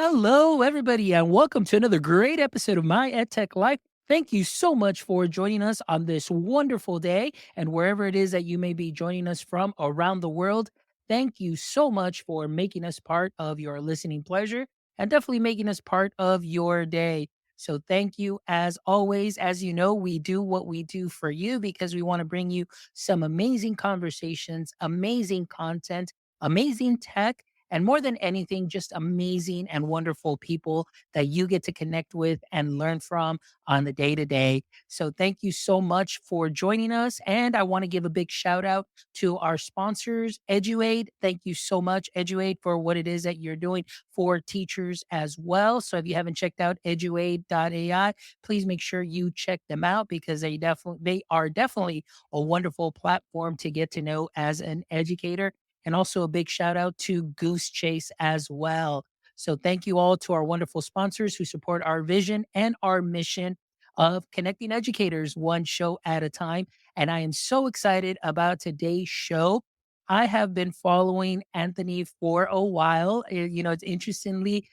Hello, everybody, and welcome to another great episode of My EdTech Life. Thank you so much for joining us on this wonderful day, and wherever it is that you may be joining us from around the world, thank you so much for making us part of your listening pleasure and definitely making us part of your day. So, thank you as always. As you know, we do what we do for you because we want to bring you some amazing conversations, amazing content, amazing tech and more than anything, just amazing and wonderful people that you get to connect with and learn from on the day to day. So, thank you so much for joining us. And I want to give a big shout out to our sponsors, EduAid. Thank you so much, EduAid, for what it is that you're doing for teachers as well. So, if you haven't checked out eduaid.ai, please make sure you check them out because they are definitely a wonderful platform to get to know as an educator, and also a big shout out to Goose Chase as well. So thank you all to our wonderful sponsors who support our vision and our mission of connecting educators one show at a time. And I am so excited about today's show. I have been following Anthony for a while. It's interestingly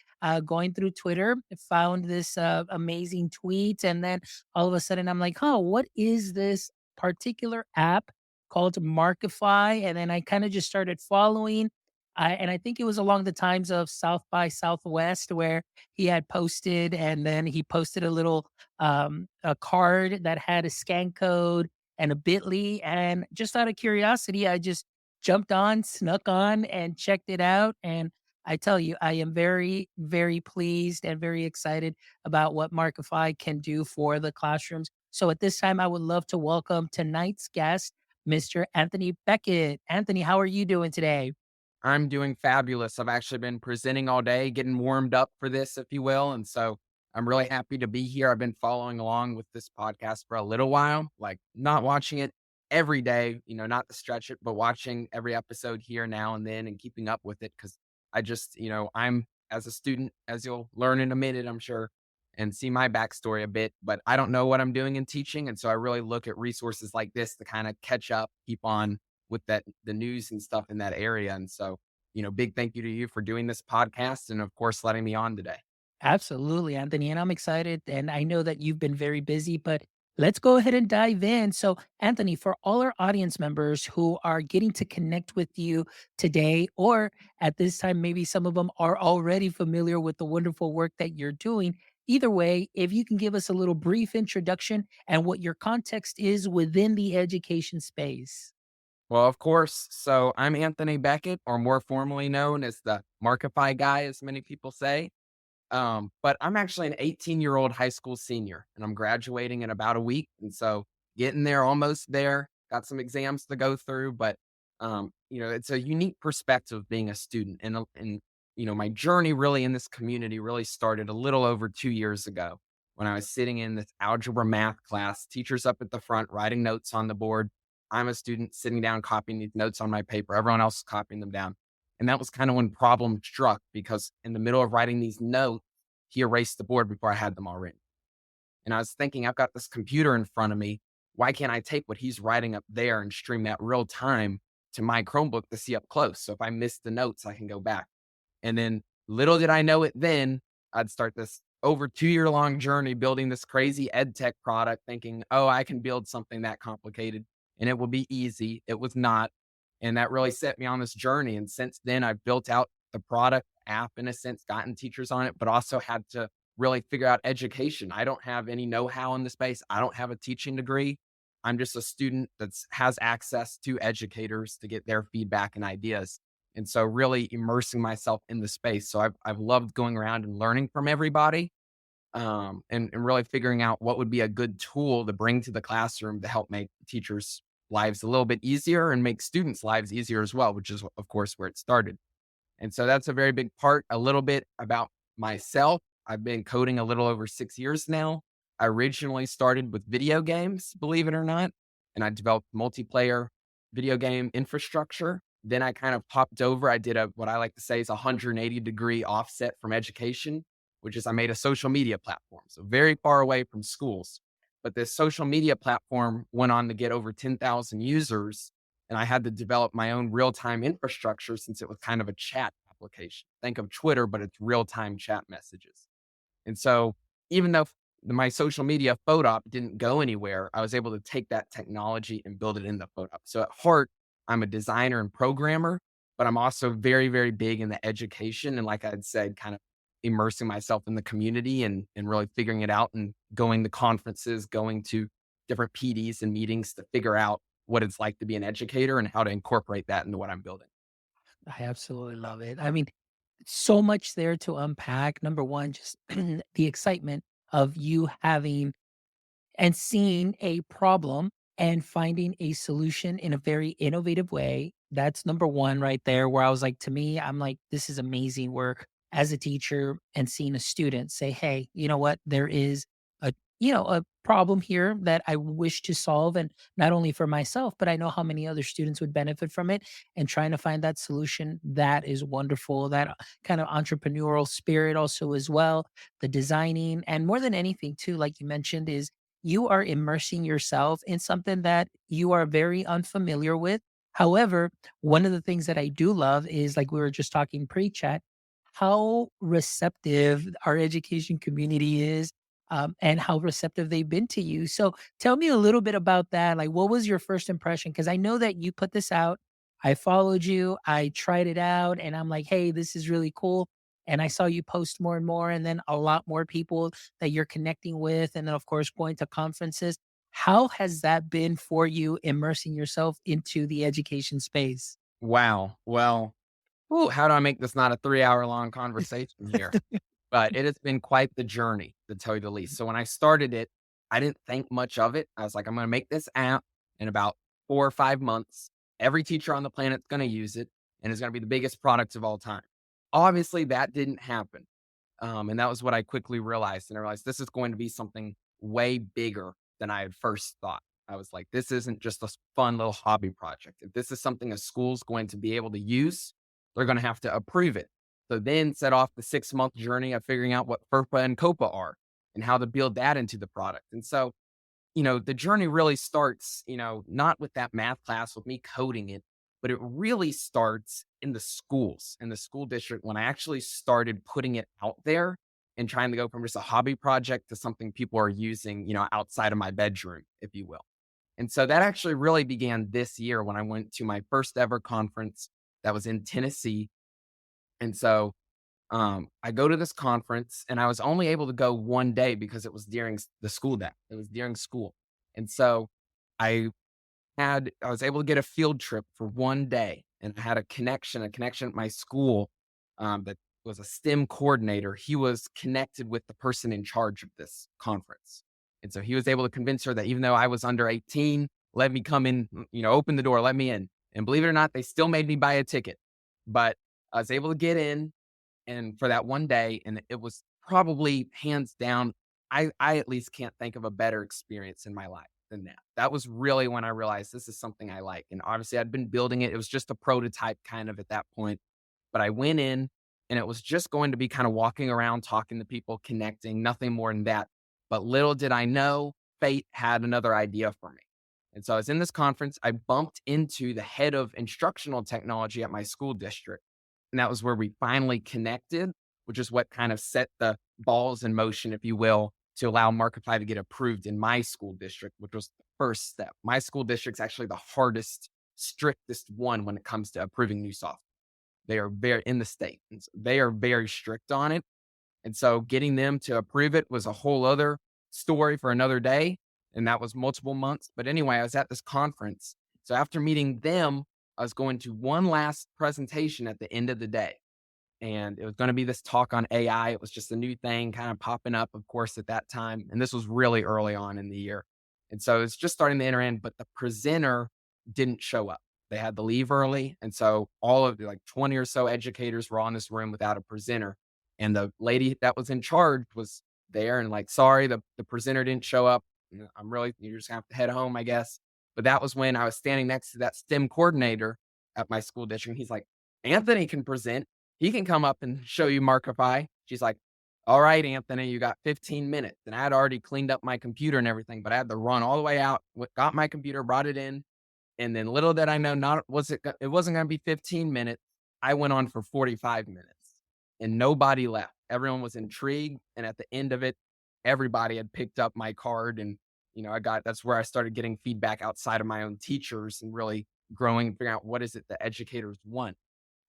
going through Twitter, found this amazing tweet, and then all of a sudden I'm like, "Oh, what is this particular app called Markify?" And then I kind of just started following. And I think it was along the times of South by Southwest where he had posted, and then he posted a little a card that had a scan code and a bit.ly. And just out of curiosity, I just jumped on, snuck on, and checked it out. And I tell you, I am very, very pleased and very excited about what Markify can do for the classrooms. So at this time, I would love to welcome tonight's guest, Mr. Anthony Beckett. Anthony, how are you doing today? I'm doing fabulous. I've actually been presenting all day, getting warmed up for this, if you will. And so I'm really happy to be here. I've been following along with this podcast for a little while, like not watching it every day, not to stretch it, but watching every episode here now and then and keeping up with it. Cause I just, I'm as a student, as you'll learn in a minute, I'm sure, and see my backstory a bit, but I don't know what I'm doing in teaching. And so I really look at resources like this to kind of catch up, keep on with the news and stuff in that area. And so, big thank you to you for doing this podcast and of course letting me on today. Absolutely, Anthony. And I'm excited. And I know that you've been very busy, but let's go ahead and dive in. So, Anthony, for all our audience members who are getting to connect with you today, or at this time, maybe some of them are already familiar with the wonderful work that you're doing. Either way, if you can give us a little brief introduction and what your context is within the education space. Well, of course. So I'm Anthony Beckett, or more formally known as the Markify guy, as many people say. But I'm actually an 18-year-old high school senior and I'm graduating in about a week. And so getting there, almost there, got some exams to go through, but it's a unique perspective being a student. And my journey really in this community really started a little over 2 years ago when I was sitting in this algebra math class, teachers up at the front writing notes on the board. I'm a student sitting down, copying these notes on my paper. Everyone else is copying them down. And that was kind of when problem struck because in the middle of writing these notes, he erased the board before I had them all written. And I was thinking, I've got this computer in front of me. Why can't I take what he's writing up there and stream that real time to my Chromebook to see up close? So if I miss the notes, I can go back. And then little did I know it then, I'd start this over 2 year long journey building this crazy ed tech product, thinking, oh, I can build something that complicated and it will be easy. It was not. And that really set me on this journey. And since then, I've built out the product app in a sense, gotten teachers on it, but also had to really figure out education. I don't have any know how in the space. I don't have a teaching degree. I'm just a student that has access to educators to get their feedback and ideas. And so really immersing myself in the space. So I've loved going around and learning from everybody, and really figuring out what would be a good tool to bring to the classroom to help make teachers' lives a little bit easier and make students' lives easier as well, which is, of course, where it started. And so that's a very big part. A little bit about myself. I've been coding a little over 6 years now. I originally started with video games, believe it or not, and I developed multiplayer video game infrastructure. Then I kind of popped over. I did what I like to say is a 180-degree offset from education, which is I made a social media platform. So very far away from schools. But this social media platform went on to get over 10,000 users. And I had to develop my own real time infrastructure since it was kind of a chat application. Think of Twitter, but it's real time chat messages. And so even though my social media photo op didn't go anywhere, I was able to take that technology and build it in the photo op. So at heart, I'm a designer and programmer, but I'm also very, very big in the education. And like I'd said, kind of immersing myself in the community and really figuring it out and going to conferences, going to different PDs and meetings to figure out what it's like to be an educator and how to incorporate that into what I'm building. I absolutely love it. I mean, so much there to unpack. Number one, just the excitement of you having and seeing a problem and finding a solution in a very innovative way. That's number one right there, where I was like, to me, I'm like, this is amazing work as a teacher and seeing a student say, hey, you know what? There is a, a problem here that I wish to solve. And not only for myself, but I know how many other students would benefit from it and trying to find that solution. That is wonderful. That kind of entrepreneurial spirit also as well, the designing and more than anything too, like you mentioned, is you are immersing yourself in something that you are very unfamiliar with. However, one of the things that I do love is like we were just talking pre chat, how receptive our education community is and how receptive they've been to you. So tell me a little bit about that. Like, what was your first impression? Because I know that you put this out. I followed you, I tried it out, and I'm like, hey, this is really cool. And I saw you post more and more, and then a lot more people that you're connecting with, and then, of course, going to conferences. How has that been for you immersing yourself into the education space? Wow. Well, ooh, how do I make this not a 3 hour long conversation here? But it has been quite the journey, to tell you the least. So when I started it, I didn't think much of it. I was like, I'm going to make this app in about 4 or 5 months. Every teacher on the planet's going to use it, and it's going to be the biggest product of all time. Obviously, that didn't happen. And that was what I quickly realized. And I realized this is going to be something way bigger than I had first thought. I was like, this isn't just a fun little hobby project. If this is something a school's going to be able to use, they're going to have to approve it. So then set off the 6 month journey of figuring out what FERPA and COPA are and how to build that into the product. And so the journey really starts, not with that math class with me coding it, but it really starts in the school district when I actually started putting it out there and trying to go from just a hobby project to something people are using, outside of my bedroom, if you will. And so that actually really began this year when I went to my first ever conference that was in Tennessee. And so I go to this conference and I was only able to go one day because it was during the school day. It was during school. And so I I was able to get a field trip for one day and I had a connection at my school that was a STEM coordinator. He was connected with the person in charge of this conference. And so he was able to convince her that even though I was under 18, let me come in, open the door, let me in. And believe it or not, they still made me buy a ticket. But I was able to get in and for that one day, and it was probably hands down, I at least can't think of a better experience in my life than that. That was really when I realized this is something I like. And obviously I'd been building it. It was just a prototype kind of at that point. But I went in and it was just going to be kind of walking around, talking to people, connecting, nothing more than that. But little did I know, fate had another idea for me. And so I was in this conference. I bumped into the head of instructional technology at my school district. And that was where we finally connected, which is what kind of set the balls in motion, if you will, to allow Markify to get approved in my school district, which was the first step. My school district's actually the hardest, strictest one when it comes to approving new software. They are very in the state. And so they are very strict on it. And so getting them to approve it was a whole other story for another day. And that was multiple months. But anyway, I was at this conference. So after meeting them, I was going to one last presentation at the end of the day. And it was going to be this talk on AI. It was just a new thing kind of popping up, of course, at that time. And this was really early on in the year. And so it's just starting to enter in, but the presenter didn't show up. They had to leave early. And so all of the like 20 or so educators were on this room without a presenter. And the lady that was in charge was there and like, sorry, the presenter didn't show up. You're just gonna have to head home, I guess. But that was when I was standing next to that STEM coordinator at my school district. He's like, Anthony can present. He can come up and show you Markify. She's like, all right, Anthony, you got 15 minutes. And I had already cleaned up my computer and everything, but I had to run all the way out, got my computer, brought it in. And then little did I know, it wasn't going to be 15 minutes. I went on for 45 minutes and nobody left. Everyone was intrigued. And at the end of it, everybody had picked up my card. And, that's where I started getting feedback outside of my own teachers and really growing and figuring out what is it that educators want.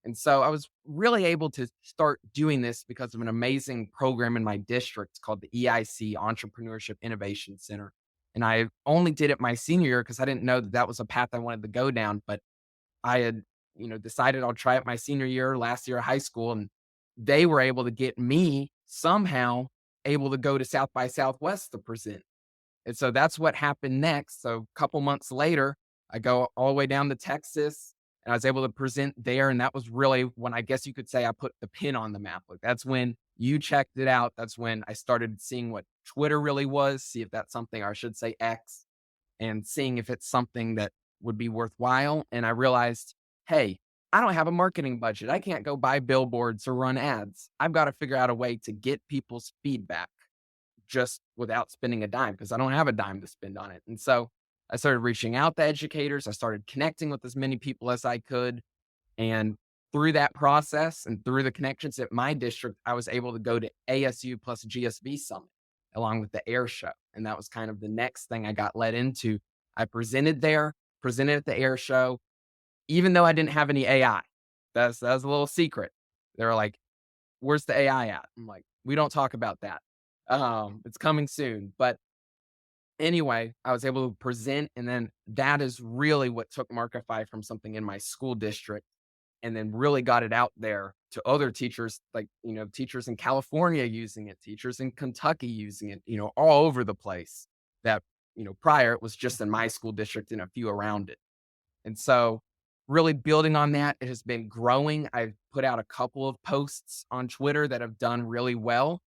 And so I was really able to start doing this because of an amazing program in my district called the EIC, Entrepreneurship Innovation Center. And I only did it my senior year because I didn't know that that was a path I wanted to go down. But I had, decided I'll try it my senior year, last year of high school. And they were able to get me somehow able to go to South by Southwest to present. And so that's what happened next. So a couple months later, I go all the way down to Texas and I was able to present there. And that was really when I guess you could say I put the pin on the map. Like that's when you checked it out. That's when I started seeing what Twitter really was, see if that's something, or I should say X, and seeing if it's something that would be worthwhile. And I realized, hey, I don't have a marketing budget. I can't go buy billboards or run ads. I've got to figure out a way to get people's feedback just without spending a dime because I don't have a dime to spend on it. And so I started reaching out to educators. I started connecting with as many people as I could. And through that process and through the connections at my district, I was able to go to ASU plus GSB Summit along with the air show. And that was kind of the next thing I got led into. I presented there, presented at the air show, even though I didn't have any AI. That was a little secret. They were like, where's the AI at? I'm like, we don't talk about that. It's coming soon. But anyway, I was able to present, and then that is really what took Markify from something in my school district and then really got it out there to other teachers, like, teachers in California using it, teachers in Kentucky using it, all over the place that, prior it was just in my school district and a few around it. And so really building on that, it has been growing. I've put out a couple of posts on Twitter that have done really well.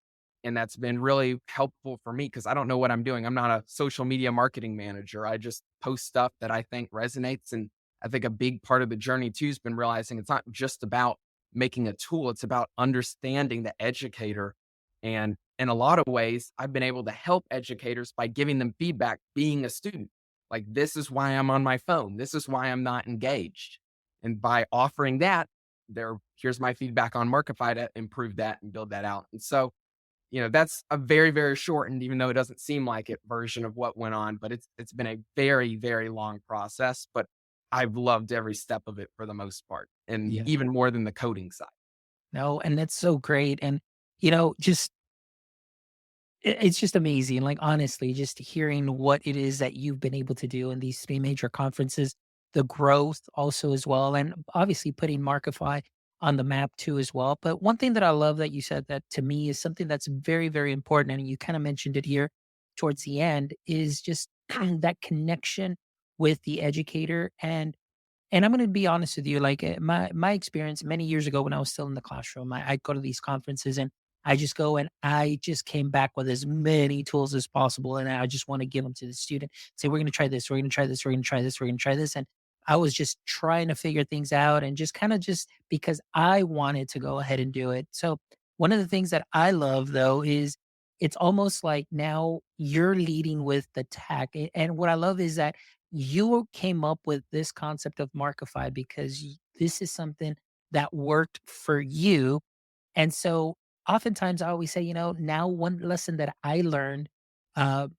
And that's been really helpful for me because I don't know what I'm doing. I'm not a social media marketing manager. I just post stuff that I think resonates. And I think a big part of the journey too has been realizing it's not just about making a tool, it's about understanding the educator. And in a lot of ways, I've been able to help educators by giving them feedback being a student. Like, this is why I'm on my phone. This is why I'm not engaged. And by offering that, here's my feedback on Markify to improve that and build that out. And so, that's a very, very shortened, even though it doesn't seem like it, version of what went on. But it's been a very, very long process. But I've loved every step of it for the most part, and Yeah. even more than the coding side. No, and that's so great. And, just it's just amazing. Like, honestly, just hearing what it is that you've been able to do in these three major conferences, the growth also as well, and obviously putting Markify on the map too as well. But one thing that I love that you said that to me is something that's very, very important, and you kind of mentioned it here towards the end, is just that connection with the educator. And I'm gonna be honest with you, like, my experience many years ago when I was still in the classroom, I'd go to these conferences and I just go and I just came back with as many tools as possible, and I just wanna give them to the student, say, "We're gonna try this, we're gonna try this, we're gonna try this, we're gonna try this," and I was just trying to figure things out and just kinda just because I wanted to go ahead and do it. So, one of the things that I love, though, is it's almost like now you're leading with the tech, and what I love is that you came up with this concept of Markify because this is something that worked for you. And so oftentimes I always say, now one lesson that I learned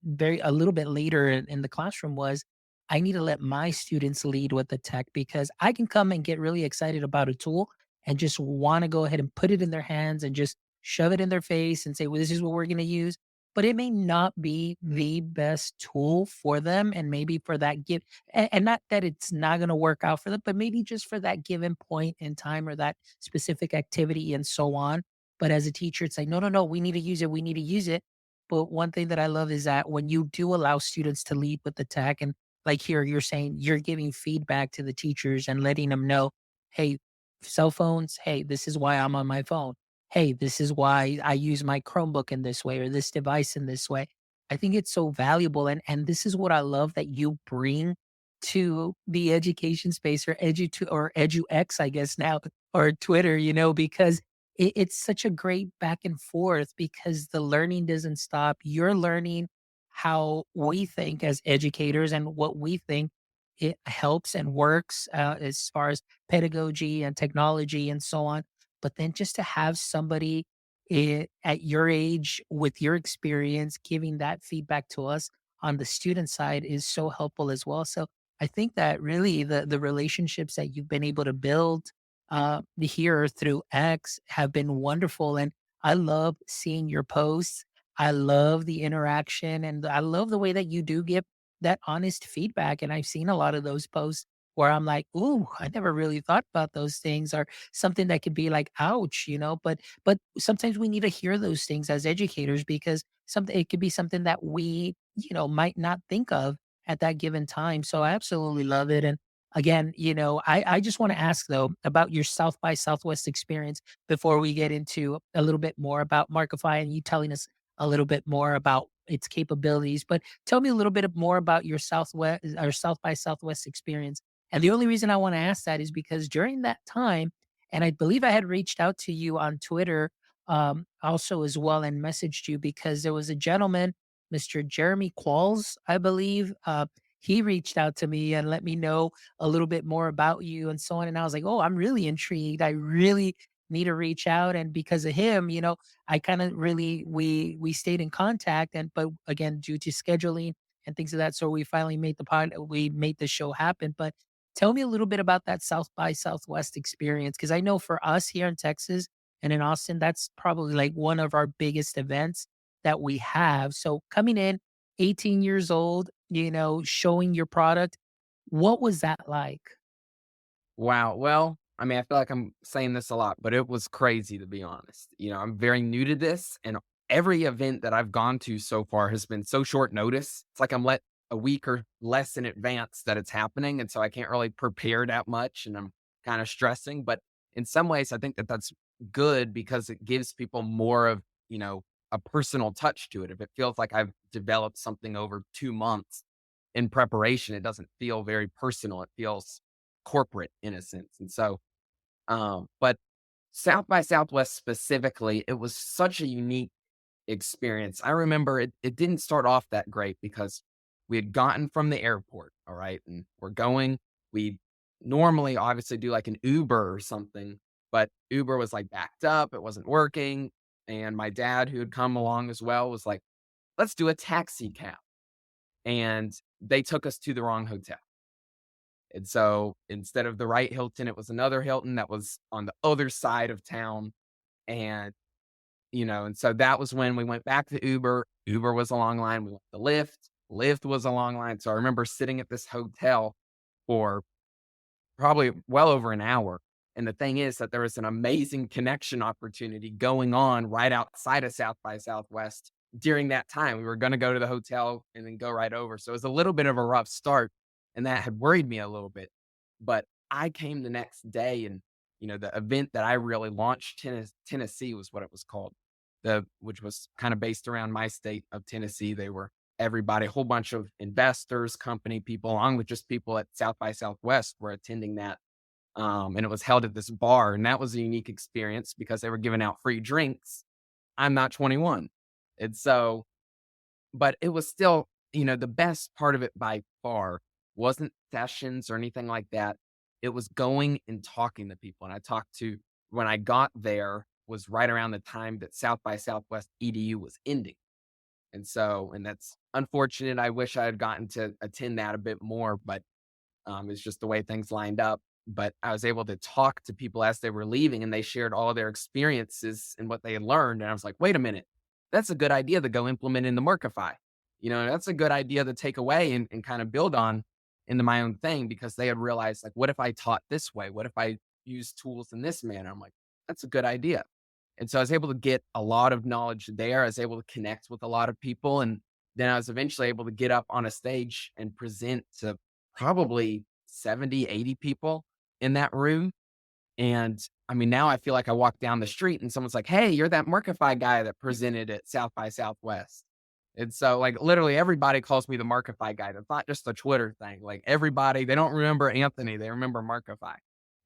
very a little bit later in the classroom was I need to let my students lead with the tech because I can come and get really excited about a tool and just want to go ahead and put it in their hands and just shove it in their face and say, well, this is what we're going to use. But it may not be the best tool for them. And maybe for that give, and not that it's not going to work out for them, but maybe just for that given point in time or that specific activity and so on. But as a teacher, it's like, no, no, no, we need to use it. We need to use it. But one thing that I love is that when you do allow students to lead with the tech, and like here, you're saying you're giving feedback to the teachers and letting them know, hey, cell phones, hey, this is why I'm on my phone. Hey, this is why I use my Chromebook in this way or this device in this way. I think it's so valuable. And this is what I love that you bring to the education space or EduX, I guess now, or Twitter, because it's such a great back and forth because the learning doesn't stop. You're learning how we think as educators and what we think. it helps and works as far as pedagogy and technology and so on. But then just to have somebody at your age with your experience giving that feedback to us on the student side is so helpful as well. So I think that really the relationships that you've been able to build here through X have been wonderful. And I love seeing your posts. I love the interaction and I love the way that you do give that honest feedback. And I've seen a lot of those posts where I'm like, ooh, I never really thought about those things, or something that could be like, ouch, but sometimes we need to hear those things as educators because something it could be something that we, might not think of at that given time. So I absolutely love it. And again, I just want to ask though about your South by Southwest experience before we get into a little bit more about Markify and you telling us a little bit more about its capabilities. But tell me a little bit more about your Southwest or South by Southwest experience. And the only reason I want to ask that is because during that time, and I believe I had reached out to you on Twitter also as well and messaged you because there was a gentleman, Mr. Jeremy Qualls, I believe. He reached out to me and let me know a little bit more about you and so on. And I was like, oh, I'm really intrigued. I really need to reach out. And because of him, I kind of really we stayed in contact. And but again, due to scheduling and things of that sort, we made the show happen. But tell me a little bit about that South by Southwest experience. Cause I know for us here in Texas and in Austin, that's probably like one of our biggest events that we have. So coming in 18 years old, showing your product, what was that like? Wow. Well, I mean, I feel like I'm saying this a lot, but it was crazy to be honest. I'm very new to this, and every event that I've gone to so far has been so short notice. It's like I'm let a week or less in advance that it's happening, and so I can't really prepare that much, and I'm kind of stressing. But in some ways, I think that that's good because it gives people more of a personal touch to it. If it feels like I've developed something over 2 months in preparation, it doesn't feel very personal. It feels corporate in a sense. And so, but South by Southwest specifically, it was such a unique experience. I remember it didn't start off that great because we had gotten from the airport, all right, and we normally obviously do like an Uber or something, but Uber was like backed up, it wasn't working. And my dad, who had come along as well, was like, let's do a taxi cab. And they took us to the wrong hotel. And so instead of the right Hilton, it was another Hilton that was on the other side of town. And, and so that was when we went back to Uber. Uber was a long line. We went to Lyft. Lyft was a long line. So I remember sitting at this hotel for probably well over an hour. And the thing is that there was an amazing connection opportunity going on right outside of South by Southwest during that time. We were going to go to the hotel and then go right over. So it was a little bit of a rough start. And that had worried me a little bit. But I came the next day and, the event that I really launched, Tennessee was what it was called, which was kind of based around my state of Tennessee. They were everybody, a whole bunch of investors, company people, along with just people at South by Southwest were attending that. And it was held at this bar. And that was a unique experience because they were giving out free drinks. I'm not 21. And so, but it was still, the best part of it by far wasn't sessions or anything like that. It was going and talking to people. And when I got there was right around the time that South by Southwest EDU was ending. And that's unfortunate. I wish I had gotten to attend that a bit more, but it's just the way things lined up. But I was able to talk to people as they were leaving and they shared all their experiences and what they had learned. And I was like, wait a minute, that's a good idea to go implement in the Markify. That's a good idea to take away and kind of build on into my own thing because they had realized, like, what if I taught this way? What if I use tools in this manner? I'm like, that's a good idea. And so I was able to get a lot of knowledge there. I was able to connect with a lot of people. And then I was eventually able to get up on a stage and present to probably 70, 80 people in that room. And I mean, now I feel like I walk down the street and someone's like, hey, you're that Markify guy that presented at South by Southwest. And so, like, literally everybody calls me the Markify guy. That's not just a Twitter thing. Like, everybody, they don't remember Anthony, they remember Markify.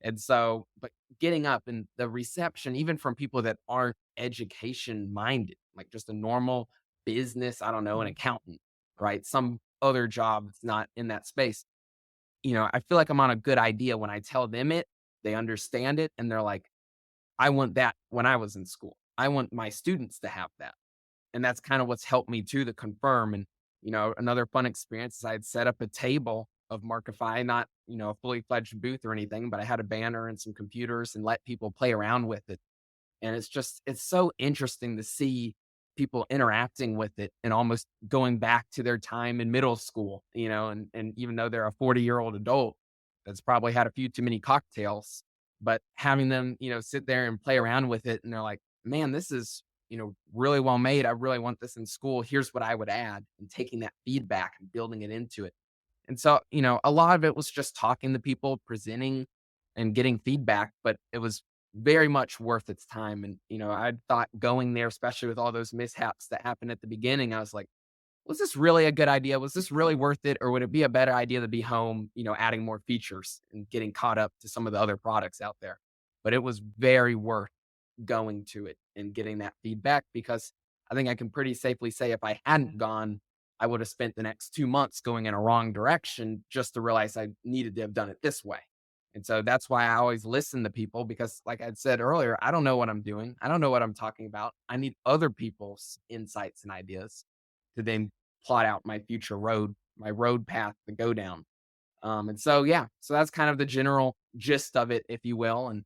And so, but getting up and the reception, even from people that aren't education minded, like just a normal business, I don't know, an accountant, right? Some other job that's not in that space. I feel like I'm on a good idea when I tell them it, they understand it, and they're like, I want that when I was in school. I want my students to have that. And that's kind of what's helped me too to confirm. And, another fun experience is I'd set up a table of Markify, not, a fully fledged booth or anything, but I had a banner and some computers and let people play around with it. And it's so interesting to see people interacting with it and almost going back to their time in middle school, and even though they're a 40-year-old adult that's probably had a few too many cocktails, but having them, sit there and play around with it and they're like, man, this is, really well made. I really want this in school. Here's what I would add, and taking that feedback and building it into it. And so, a lot of it was just talking to people, presenting and getting feedback, but it was very much worth its time. And, I thought going there, especially with all those mishaps that happened at the beginning, I was like, was this really a good idea? Was this really worth it? Or would it be a better idea to be home, adding more features and getting caught up to some of the other products out there? But it was very worth going to it and getting that feedback, because I think I can pretty safely say if I hadn't gone, I would have spent the next 2 months going in a wrong direction just to realize I needed to have done it this way. And so that's why I always listen to people, because like I said earlier, I don't know what I'm doing. I don't know what I'm talking about. I need other people's insights and ideas to then plot out my future road, my road path to go down. And so, yeah, so that's kind of the general gist of it, if you will. And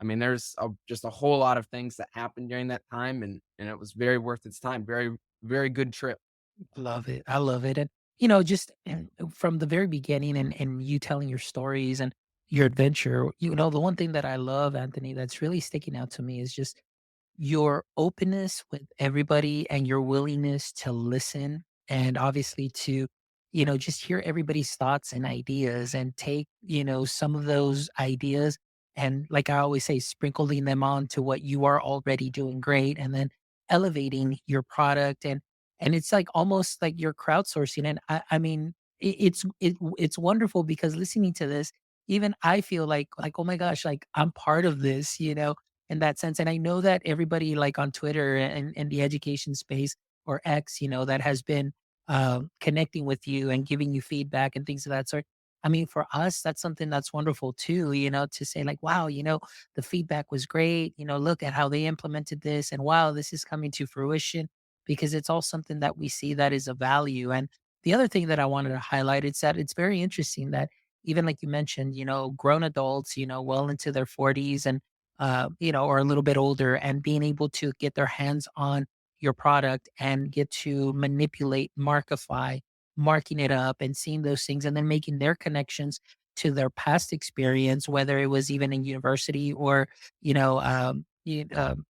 I mean, there's just a whole lot of things that happened during that time, and it was very worth its time. Very, very good trip. Love it. I love it. And, just from the very beginning and you telling your stories and your adventure, the one thing that I love, Anthony, that's really sticking out to me is just your openness with everybody and your willingness to listen and obviously to just hear everybody's thoughts and ideas and take some of those ideas and, like I always say, sprinkling them on to what you are already doing great, and then elevating your product. And it's like almost like you're crowdsourcing. And I mean, it's wonderful because listening to this, even I feel like, oh my gosh, like I'm part of this, in that sense. And I know that everybody, like on Twitter and the education space, or X, that has been connecting with you and giving you feedback and things of that sort. I mean, for us, that's something that's wonderful too, to say like, wow, the feedback was great. Look at how they implemented this, and wow, this is coming to fruition, because it's all something that we see that is of value. And the other thing that I wanted to highlight is that it's very interesting that even like you mentioned, grown adults, well into their 40s and or a little bit older, and being able to get their hands on your product and get to manipulate, Markify, marking it up and seeing those things, and then making their connections to their past experience, whether it was even in university or,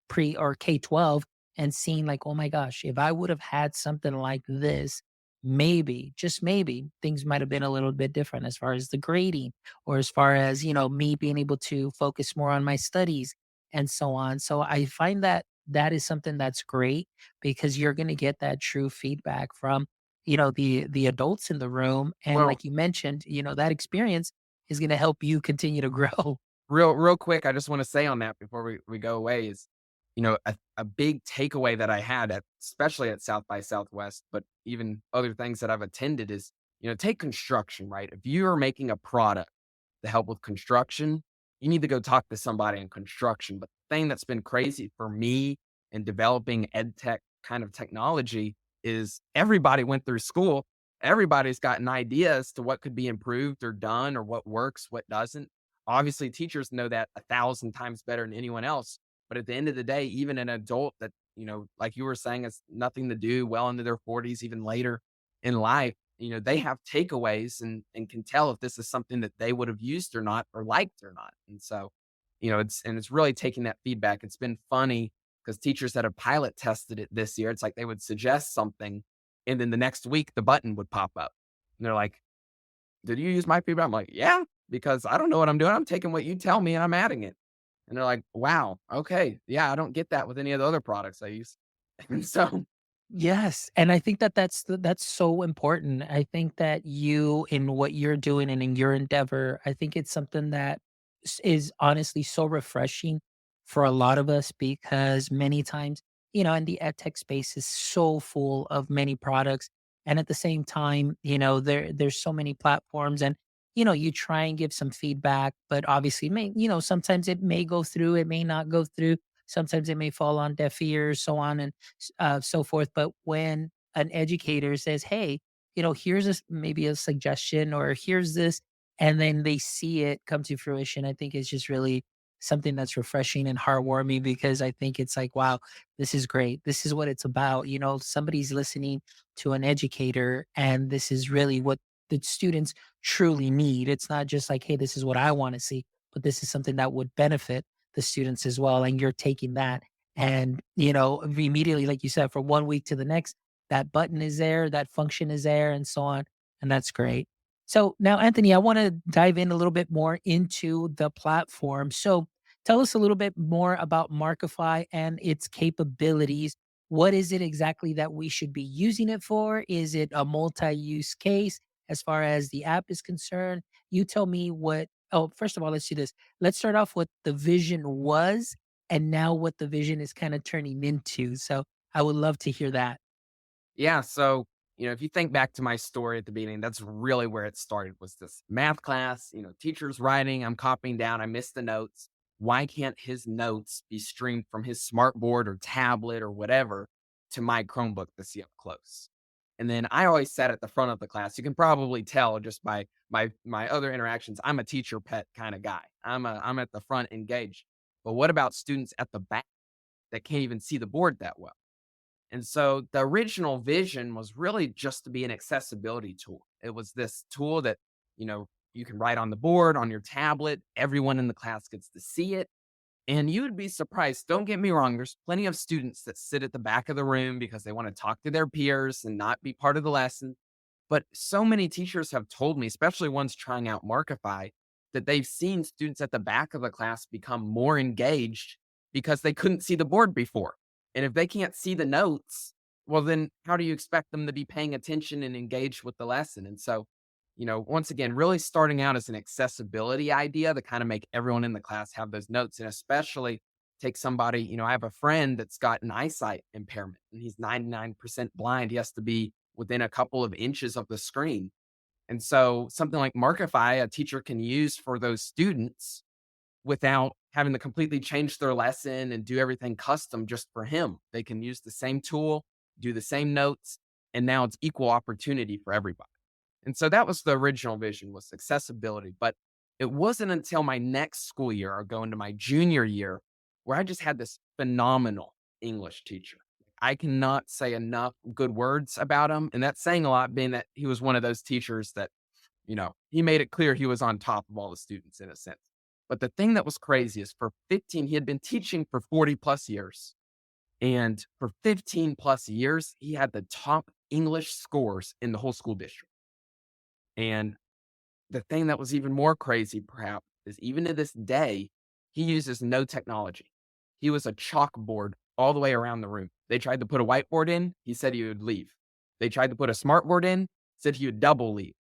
pre or K-12, and seeing like, oh my gosh, if I would have had something like this, maybe, just maybe, things might have been a little bit different as far as the grading, or as far as, me being able to focus more on my studies and so on. So I find that that is something that's great, because you're going to get that true feedback from, the adults in the room. And Well, like you mentioned, that experience is going to help you continue to grow. real quick, I just want to say on that before we go away is, a big takeaway that I had at, especially at South by Southwest, but even other things that I've attended is, take construction, right? If you are making a product to help with construction, you need to go talk to somebody in construction. But the thing that's been crazy for me in developing ed tech kind of technology is everybody went through school. Everybody's got an idea as to what could be improved or done, or what works, what doesn't. Obviously, teachers know that 1,000 times better than anyone else. But at the end of the day, even an adult that, like you were saying, has nothing to do, well into their 40s, even later in life, they have takeaways, and can tell if this is something that they would have used or not, or liked or not. And so, it's really taking that feedback. It's been funny because teachers that have pilot tested it this year, it's like they would suggest something, and then the next week the button would pop up. And they're like, "Did you use my feedback?" I'm like, "Yeah, because I don't know what I'm doing. I'm taking what you tell me and I'm adding it." And they're like, "Wow, okay. Yeah, I don't get that with any of the other products I use." And so, Yes, and I think that that's so important. I think that you, in what you're doing and in your endeavor, I think it's something that is honestly so refreshing for a lot of us, because many times, and the ed tech space is so full of many products, and at the same time, there's so many platforms, and you try and give some feedback, but obviously sometimes it may go through, it may not go through. Sometimes it may fall on deaf ears, so on and so forth. But when an educator says, "Hey, here's maybe a suggestion, or here's this," and then they see it come to fruition, I think it's just really something that's refreshing and heartwarming, because I think it's like, wow, this is great. This is what it's about. Somebody's listening to an educator, and this is really what the students truly need. It's not just like, hey, this is what I want to see, but this is something that would benefit the students as well. And you're taking that and, immediately, like you said, from one week to the next, that button is there, that function is there, and so on. And that's great. So now, Anthony, I want to dive in a little bit more into the platform. So tell us a little bit more about Markify and its capabilities. What is it exactly that we should be using it for? Is it a multi use case as far as the app is concerned? You tell me what. Oh, first of all, let's do this. Let's start off what the vision was and now what the vision is kind of turning into. So I would love to hear that. Yeah, so, if you think back to my story at the beginning, that's really where it started was this math class, teacher's writing, I'm copying down, I missed the notes. Why can't his notes be streamed from his smart board or tablet or whatever to my Chromebook to see up close? And then I always sat at the front of the class. You can probably tell just by my other interactions, I'm a teacher pet kind of guy. I'm at the front engaged. But what about students at the back that can't even see the board that well? And so the original vision was really just to be an accessibility tool. It was this tool that, you can write on the board, on your tablet. Everyone in the class gets to see it. And you would be surprised. Don't get me wrong. There's plenty of students that sit at the back of the room because they want to talk to their peers and not be part of the lesson. But so many teachers have told me, especially ones trying out Markify, that they've seen students at the back of the class become more engaged because they couldn't see the board before. And if they can't see the notes, well, then how do you expect them to be paying attention and engaged with the lesson? And so, once again, really starting out as an accessibility idea to kind of make everyone in the class have those notes, and especially take somebody, I have a friend that's got an eyesight impairment and he's 99% blind. He has to be within a couple of inches of the screen. And so something like Markify, a teacher can use for those students without having to completely change their lesson and do everything custom just for him. They can use the same tool, do the same notes, and now it's equal opportunity for everybody. And so that was the original vision was accessibility. But it wasn't until my next school year or going to my junior year where I just had this phenomenal English teacher. I cannot say enough good words about him. And that's saying a lot, being that he was one of those teachers that, he made it clear he was on top of all the students in a sense. But the thing that was crazy is he had been teaching for 40 plus years. And for 15 plus years, he had the top English scores in the whole school district. And the thing that was even more crazy, perhaps, is even to this day, he uses no technology. He was a chalkboard all the way around the room. They tried to put a whiteboard in, he said he would leave. They tried to put a smartboard in, said he would double leave.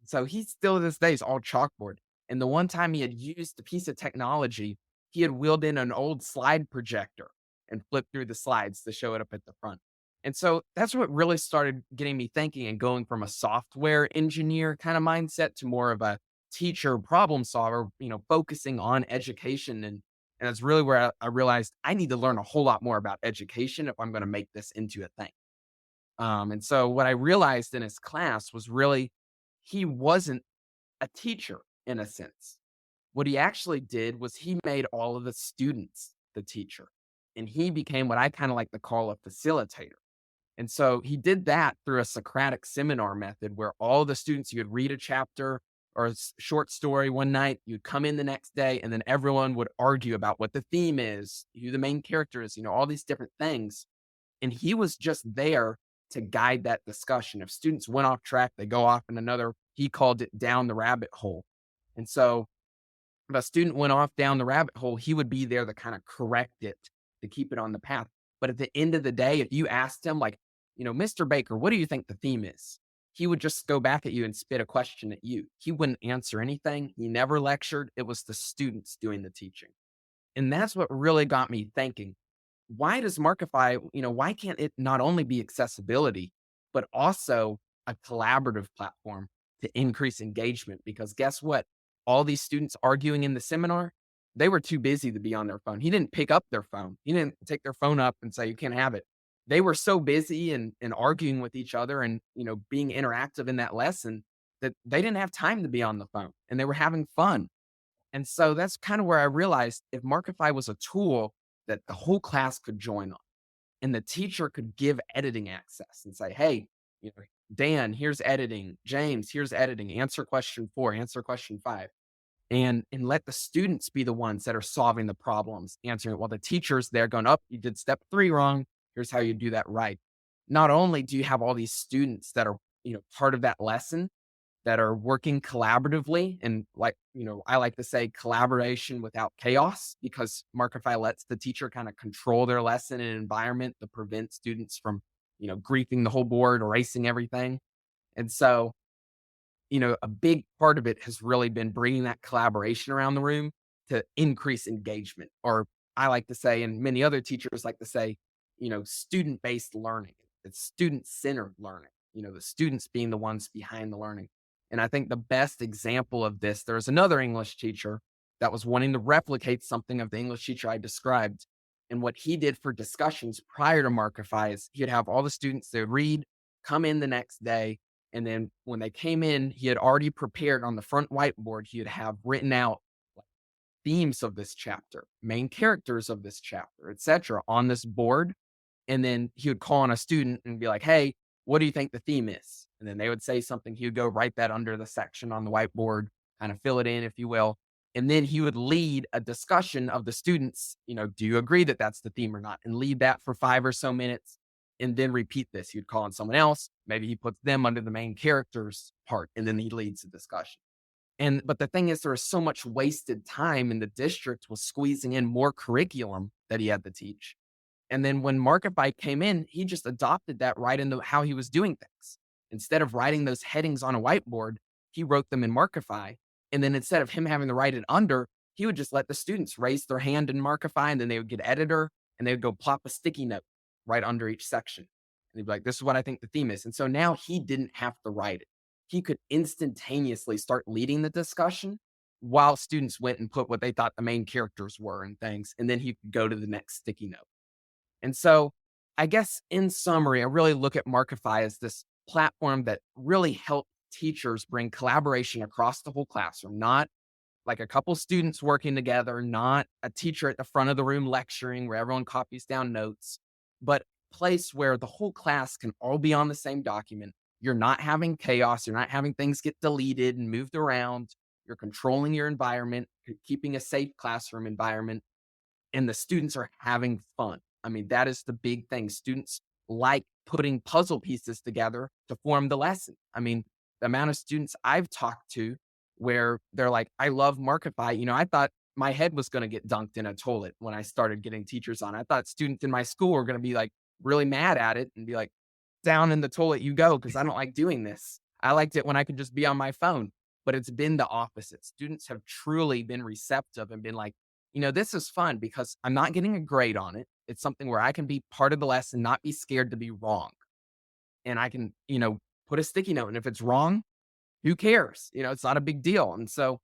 So he still to this day is all chalkboard. And the one time he had used a piece of technology, he had wheeled in an old slide projector and flipped through the slides to show it up at the front. And so that's what really started getting me thinking and going from a software engineer kind of mindset to more of a teacher problem solver, focusing on education. And that's really where I realized I need to learn a whole lot more about education if I'm going to make this into a thing. And so what I realized in his class was really he wasn't a teacher in a sense. What he actually did was he made all of the students the teacher. And he became what I kind of like to call a facilitator. And so he did that through a Socratic seminar method where all the students, you would read a chapter or short story one night, you'd come in the next day, and then everyone would argue about what the theme is, who the main character is, all these different things. And he was just there to guide that discussion. If students went off track, they go off in another, he called it down the rabbit hole. And so if a student went off down the rabbit hole, he would be there to kind of correct it, to keep it on the path. But at the end of the day, if you asked him, like, Mr. Baker, what do you think the theme is? He would just go back at you and spit a question at you. He wouldn't answer anything. He never lectured. It was the students doing the teaching. And that's what really got me thinking, why does Markify, why can't it not only be accessibility, but also a collaborative platform to increase engagement because guess what? All these students arguing in the seminar, they were too busy to be on their phone. He didn't pick up their phone. He didn't take their phone up and say, you can't have it. They were so busy and arguing with each other and, being interactive in that lesson that they didn't have time to be on the phone and they were having fun. And so that's kind of where I realized if Markify was a tool that the whole class could join on and the teacher could give editing access and say, hey, Dan, here's editing. James, here's editing. Answer question 4, answer question 5. And let the students be the ones that are solving the problems, answering it while the teacher's there going, up, you did step 3 wrong. Here's how you do that right. Not only do you have all these students that are, part of that lesson, that are working collaboratively and like, I like to say collaboration without chaos because Markify lets the teacher kind of control their lesson and environment to prevent students from, griefing the whole board, erasing everything. And so, a big part of it has really been bringing that collaboration around the room to increase engagement. Or I like to say, and many other teachers like to say, student based learning. It's student centered learning, the students being the ones behind the learning. And I think the best example of this, there's another English teacher that was wanting to replicate something of the English teacher I described. And what he did for discussions prior to Markify is he'd have all the students, they would read, come in the next day, and then when they came in, he had already prepared on the front whiteboard, he would have written out like, themes of this chapter, main characters of this chapter, etc., on this board. And then he would call on a student and be like, hey, what do you think the theme is? And then they would say something. He would go write that under the section on the whiteboard, kind of fill it in, if you will. And then he would lead a discussion of the students, do you agree that that's the theme or not? And lead that for 5 or so minutes and then repeat this. He'd call on someone else. Maybe he puts them under the main characters part and then he leads the discussion. But the thing is, there was so much wasted time in the district was squeezing in more curriculum that he had to teach. And then when Markify came in, he just adopted that right into how he was doing things. Instead of writing those headings on a whiteboard, he wrote them in Markify. And then instead of him having to write it under, he would just let the students raise their hand in Markify and then they would get editor and they would go plop a sticky note right under each section. And he'd be like, this is what I think the theme is. And so now he didn't have to write it. He could instantaneously start leading the discussion while students went and put what they thought the main characters were and things. And then he could go to the next sticky note. And so I guess in summary, I really look at Markify as this platform that really helped teachers bring collaboration across the whole classroom, not like a couple students working together, not a teacher at the front of the room lecturing where everyone copies down notes, but a place where the whole class can all be on the same document. You're not having chaos. You're not having things get deleted and moved around. You're controlling your environment, keeping a safe classroom environment, and the students are having fun. I mean, that is the big thing. Students like putting puzzle pieces together to form the lesson. I mean, the amount of students I've talked to where they're like, I love Markify. I thought my head was going to get dunked in a toilet when I started getting teachers on. I thought students in my school were going to be like really mad at it and be like, down in the toilet you go, because I don't like doing this. I liked it when I could just be on my phone, but it's been the opposite. Students have truly been receptive and been like, this is fun because I'm not getting a grade on it. It's something where I can be part of the lesson, not be scared to be wrong. And I can, put a sticky note. And if it's wrong, who cares? It's not a big deal. And so,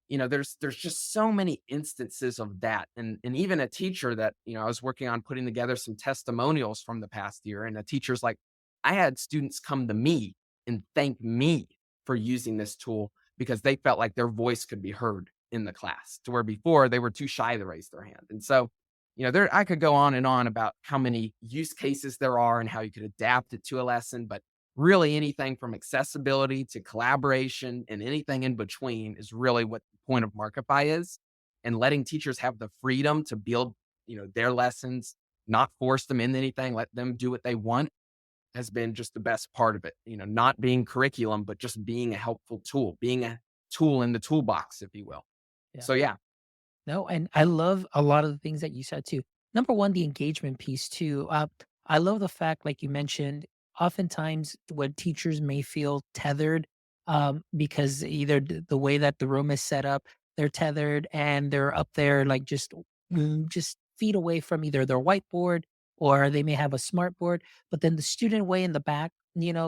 there's just so many instances of that. And even a teacher that, I was working on putting together some testimonials from the past year. And a teacher's like, I had students come to me and thank me for using this tool because they felt like their voice could be heard in the class to where before they were too shy to raise their hand. And so, I could go on and on about how many use cases there are and how you could adapt it to a lesson, but really anything from accessibility to collaboration and anything in between is really what the point of Markify is. And letting teachers have the freedom to build, their lessons, not force them into anything, let them do what they want has been just the best part of it. Not being curriculum, but just being a helpful tool, being a tool in the toolbox, if you will. Yeah. So yeah. No, and I love a lot of the things that you said too. Number one, the engagement piece too. I love the fact, like you mentioned, oftentimes when teachers may feel tethered, because either the way that the room is set up, they're tethered and they're up there like just feet away from either their whiteboard or they may have a smart board. But then the student way in the back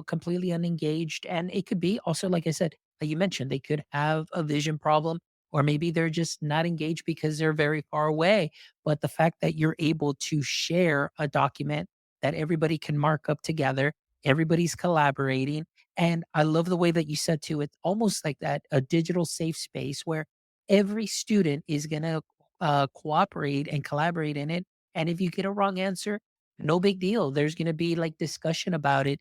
completely unengaged. And it could be also, like I said, like you mentioned, they could have a vision problem, or maybe they're just not engaged because they're very far away. But the fact that you're able to share a document that everybody can mark up together, everybody's collaborating. And I love the way that you said too, it's almost like that a digital safe space where every student is going to cooperate and collaborate in it. And if you get a wrong answer, no big deal. There's going to be like discussion about it.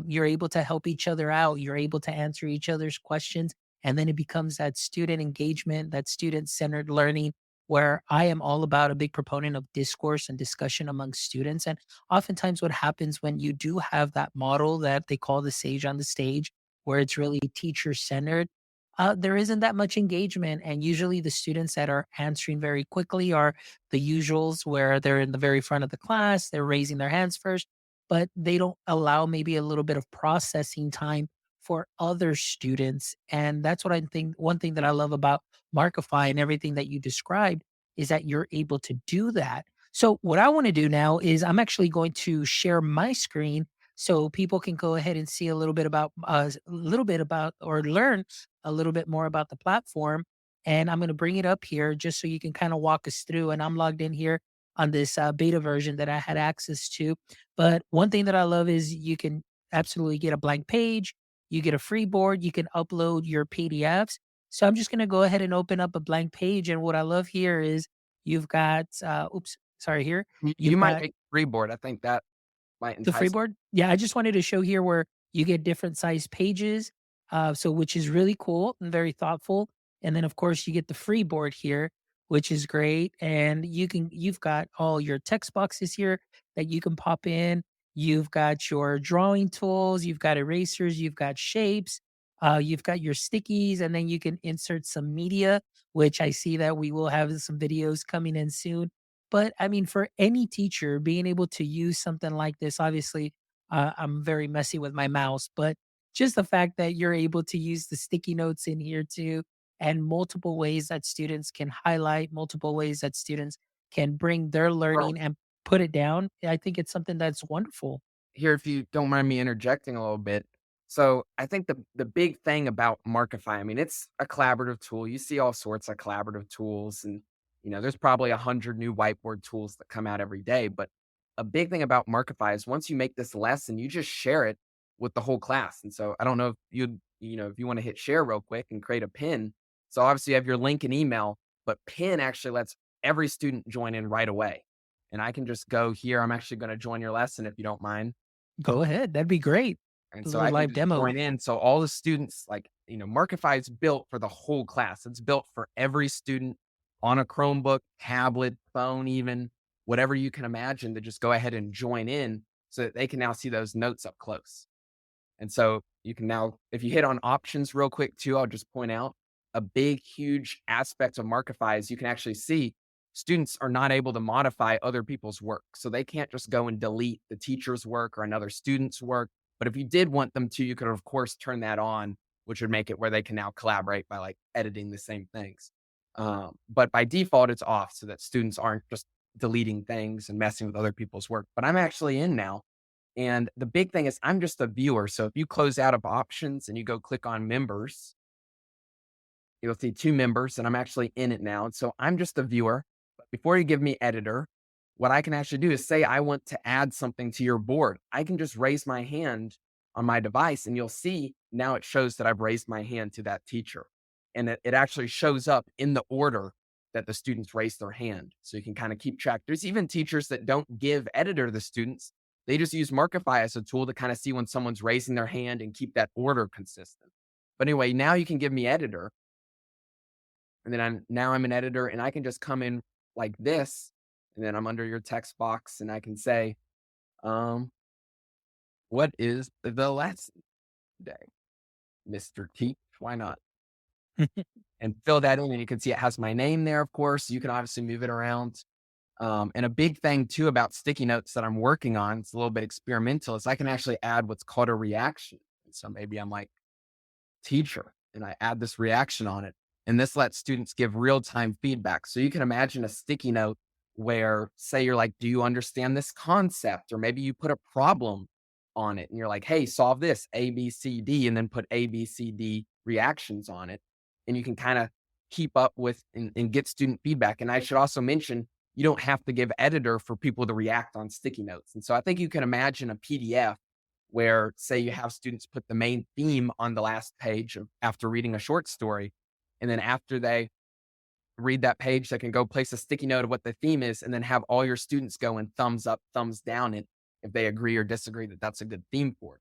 You're able to help each other out. You're able to answer each other's questions. And then it becomes that student engagement, that student centered learning, where I am all about a big proponent of discourse and discussion among students. And oftentimes, what happens when you do have that model that they call the sage on the stage, where it's really teacher centered, there isn't that much engagement. And usually, the students that are answering very quickly are the usuals, where they're in the very front of the class, they're raising their hands first, but they don't allow maybe a little bit of processing time for other students. And that's what I think. One thing that I love about Markify and everything that you described is that you're able to do that. So, what I want to do now is I'm actually going to share my screen so people can go ahead and see a little bit about, or learn a little bit more about the platform. And I'm going to bring it up here just so you can kind of walk us through. And I'm logged in here on this beta version that I had access to. But one thing that I love is you can absolutely get a blank page, you get a free board, you can upload your PDFs. So I'm just going to go ahead and open up a blank page. And what I love here is you've got, oops, sorry, here, You you've might got make freeboard. I think that might the entice. freeboard? Yeah, I just wanted to show here where you get different size pages, so which is really cool and very thoughtful. And then of course you get the freeboard here, which is great. And you've got all your text boxes here that you can pop in. You've got your drawing tools, you've got erasers, you've got shapes, you've got your stickies, and then you can insert some media, which I see that we will have some videos coming in soon. But I mean, for any teacher being able to use something like this, obviously, I'm very messy with my mouse, but just the fact that you're able to use the sticky notes in here too, and multiple ways that students can highlight, multiple ways that students can bring their learning and put it down, I think it's something that's wonderful. Here, if you don't mind me interjecting a little bit. So I think the big thing about Markify, I mean, it's a collaborative tool. You see all sorts of collaborative tools, and there's probably 100 new whiteboard tools that come out every day. But a big thing about Markify is once you make this lesson, you just share it with the whole class. And so I don't know if if you want to hit share real quick and create a pin. So obviously you have your link and email, but pin actually lets every student join in right away. And I can just go here. I'm actually going to join your lesson if you don't mind. Go ahead. That'd be great. And A so little I can live just demo. join in. So all the students, like, Markify is built for the whole class. It's built for every student on a Chromebook, tablet, phone, even whatever you can imagine, to just go ahead and join in so that they can now see those notes up close. And so you can now, if you hit on options real quick too, I'll just point out a big, huge aspect of Markify is you can actually see students are not able to modify other people's work. So they can't just go and delete the teacher's work or another student's work. But if you did want them to, you could, of course, turn that on, which would make it where they can now collaborate by like editing the same things. But by default, it's off so that students aren't just deleting things and messing with other people's work. But I'm actually in now. And the big thing is I'm just a viewer. So if you close out of options and you go click on members, you'll see 2 members, and I'm actually in it now. And so I'm just a viewer. But before you give me editor, what I can actually do is say I want to add something to your board. I can just raise my hand on my device, and you'll see now it shows that I've raised my hand to that teacher. And it actually shows up in the order that the students raise their hand. So you can kind of keep track. There's even teachers that don't give editor to the students. They just use Markify as a tool to kind of see when someone's raising their hand and keep that order consistent. But anyway, now you can give me editor, and then I'm an editor, and I can just come in like this, and then I'm under your text box, and I can say, um, what is the lesson today, Mr. Teach? Why not? And fill that in, and you can see it has my name there, of course. You can obviously move it around. And a big thing too about sticky notes that I'm working on, it's a little bit experimental, is I can actually add what's called a reaction. So maybe I'm like, teacher, and I add this reaction on it. And this lets students give real time feedback. So you can imagine a sticky note where, say, you're like, do you understand this concept? Or maybe you put a problem on it. And you're like, hey, solve this A, B, C, D, and then put A, B, C, D reactions on it. And you can kind of keep up with and get student feedback. And I should also mention, you don't have to give editor for people to react on sticky notes. And so I think you can imagine a PDF where, say, you have students put the main theme on the last page after reading a short story. And then after they read that page, they can go place a sticky note of what the theme is and then have all your students go and thumbs up, thumbs down it if they agree or disagree that that's a good theme for it.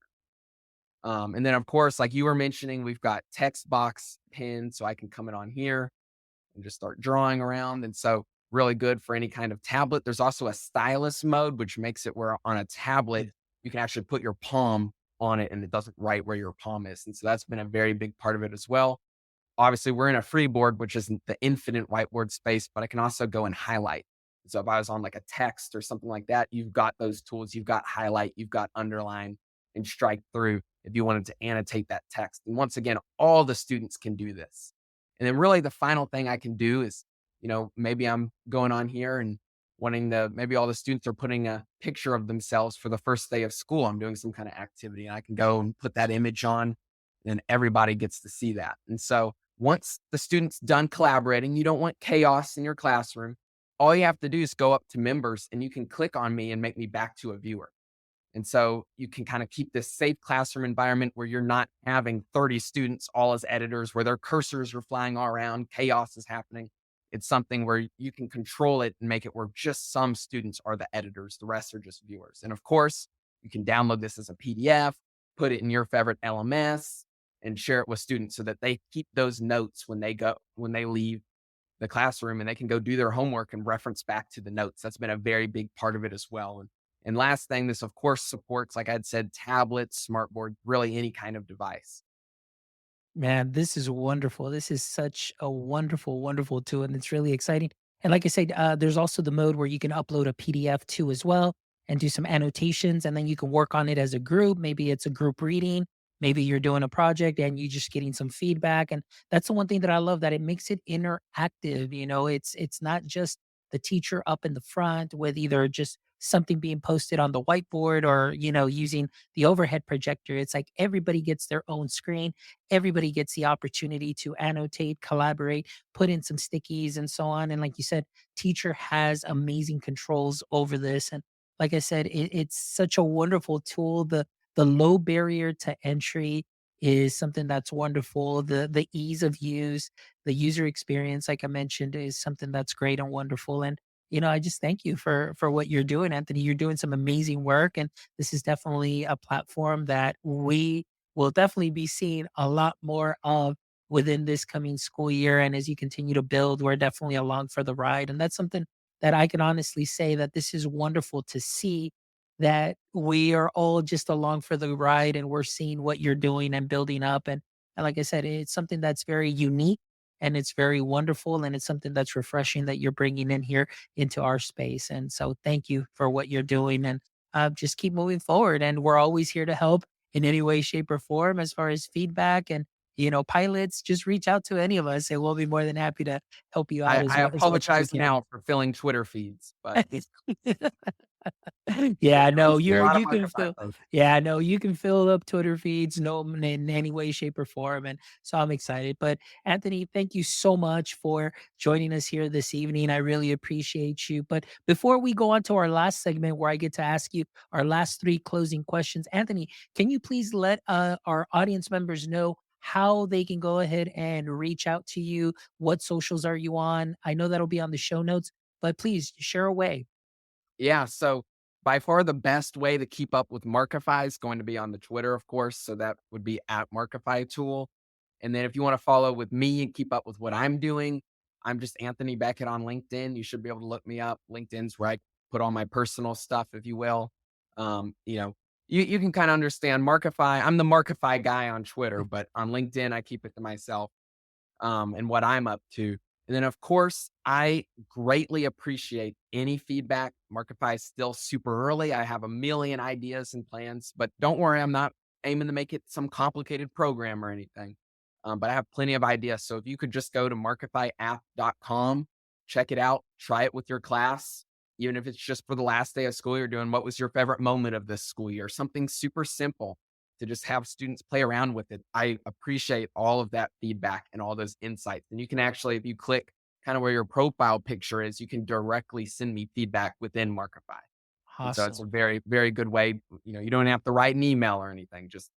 And then, of course, like you were mentioning, we've got text box pins, so I can come in on here and just start drawing around. And so, really good for any kind of tablet. There's also a stylus mode, which makes it where on a tablet, you can actually put your palm on it and it doesn't write where your palm is. And so, that's been a very big part of it as well. Obviously, we're in a free board, which isn't the infinite whiteboard space, but I can also go and highlight. So if I was on like a text or something like that, you've got those tools. You've got highlight, you've got underline and strike through if you wanted to annotate that text. And once again, all the students can do this. And then really the final thing I can do is, maybe I'm going on here and maybe all the students are putting a picture of themselves for the first day of school. I'm doing some kind of activity and I can go and put that image on and everybody gets to see that. And so once the student's done collaborating, you don't want chaos in your classroom. All you have to do is go up to members and you can click on me and make me back to a viewer. And so you can kind of keep this safe classroom environment where you're not having 30 students all as editors, where their cursors are flying all around, chaos is happening. It's something where you can control it and make it where just some students are the editors, the rest are just viewers. And of course, you can download this as a PDF, put it in your favorite LMS, and share it with students so that they keep those notes when they leave the classroom and they can go do their homework and reference back to the notes. That's been a very big part of it as well. And last thing, this of course supports, like I'd said, tablets, smartboard, really any kind of device. Man, this is wonderful. This is such a wonderful, wonderful tool, and it's really exciting. And like I said, there's also the mode where you can upload a PDF too as well and do some annotations, and then you can work on it as a group. Maybe it's a group reading. Maybe you're doing a project and you just getting some feedback. And that's the one thing that I love, that it makes it interactive. It's not just the teacher up in the front with either just something being posted on the whiteboard or using the overhead projector. It's like everybody gets their own screen, everybody gets the opportunity to annotate, collaborate, put in some stickies and so on. And like you said, teacher has amazing controls over this. And like I said, it's such a wonderful tool. The low barrier to entry is something that's wonderful. The ease of use, the user experience, like I mentioned, is something that's great and wonderful. And I just thank you for what you're doing, Anthony. You're doing some amazing work, and this is definitely a platform that we will definitely be seeing a lot more of within this coming school year. And as you continue to build, we're definitely along for the ride. And that's something that I can honestly say that this is wonderful to see, that we are all just along for the ride and we're seeing what you're doing and building up. And like I said, it's something that's very unique and it's very wonderful. And it's something that's refreshing that you're bringing in here into our space. And so thank you for what you're doing, and just keep moving forward. And we're always here to help in any way, shape, or form as far as feedback and pilots. Just reach out to any of us, and we'll be more than happy to help you out I as much as we apologize can. now for filling Twitter feeds, but Yeah, I no, see a you're lot of you can Markify fill posts. yeah, no, you can fill up Twitter feeds, no, in any way, shape, or form. And so I'm excited. But Anthony, thank you so much for joining us here this evening. I really appreciate you. But before we go on to our last segment where I get to ask you our last three closing questions, Anthony, can you please let our audience members know how they can go ahead and reach out to you? What socials are you on? I know that'll be on the show notes, but please share away. Yeah, so by far the best way to keep up with Markify is going to be on the Twitter, of course. So that would be at Markify Tool. And then if you want to follow with me and keep up with what I'm doing, I'm just Anthony Beckett on LinkedIn. You should be able to look me up. LinkedIn's where I put all my personal stuff, if you will. Um, you know, you can kind of understand Markify. I'm the Markify guy on Twitter, but on LinkedIn, I keep it to myself and what I'm up to. And then, of course, I greatly appreciate any feedback. Markify is still super early. I have a million ideas and plans, but don't worry, I'm not aiming to make it some complicated program or anything. But I have plenty of ideas. So if you could just go to markifyapp.com, check it out, try it with your class. even if it's just for the last day of school you're doing, what was your favorite moment of this school year? Something super simple to just have students play around with it. I appreciate all of that feedback and all those insights. And you can actually, if you click kind of where your profile picture is, you can directly send me feedback within Markify. And so it's Awesome. a very, very good way. You don't have to write an email or anything. Just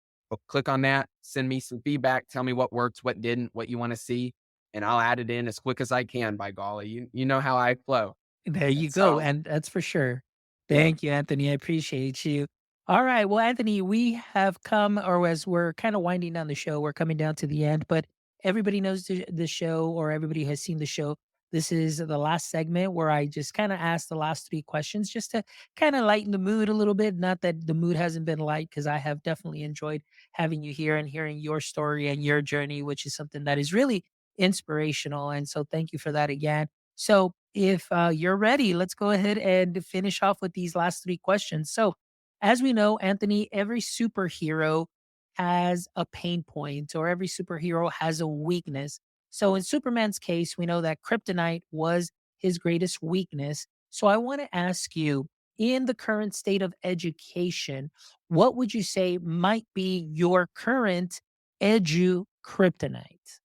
click on that, send me some feedback, tell me what worked, what didn't, what you want to see, and I'll add it in as quick as I can. By golly, you know how I flow. There you And go, so, and that's for sure. yeah. Thank you, Anthony. I appreciate you. All right. Well, Anthony, we have come, or as we're kind of winding down the show, we're coming down to the end, but everybody knows the show, or everybody has seen the show. This is the last segment where I just kind of ask the last three questions just to kind of lighten the mood a little bit. Not that the mood hasn't been light, because I have definitely enjoyed having you here and hearing your story and your journey, which is something that is really inspirational. And so thank you for that again. So, if you're ready, let's go ahead and finish off with these last three questions. So, as we know, Anthony, every superhero has a pain point, or every superhero has a weakness. So, in Superman's case, we know that kryptonite was his greatest weakness. So, I want to ask you, in the current state of education, what would you say might be your current edu kryptonite?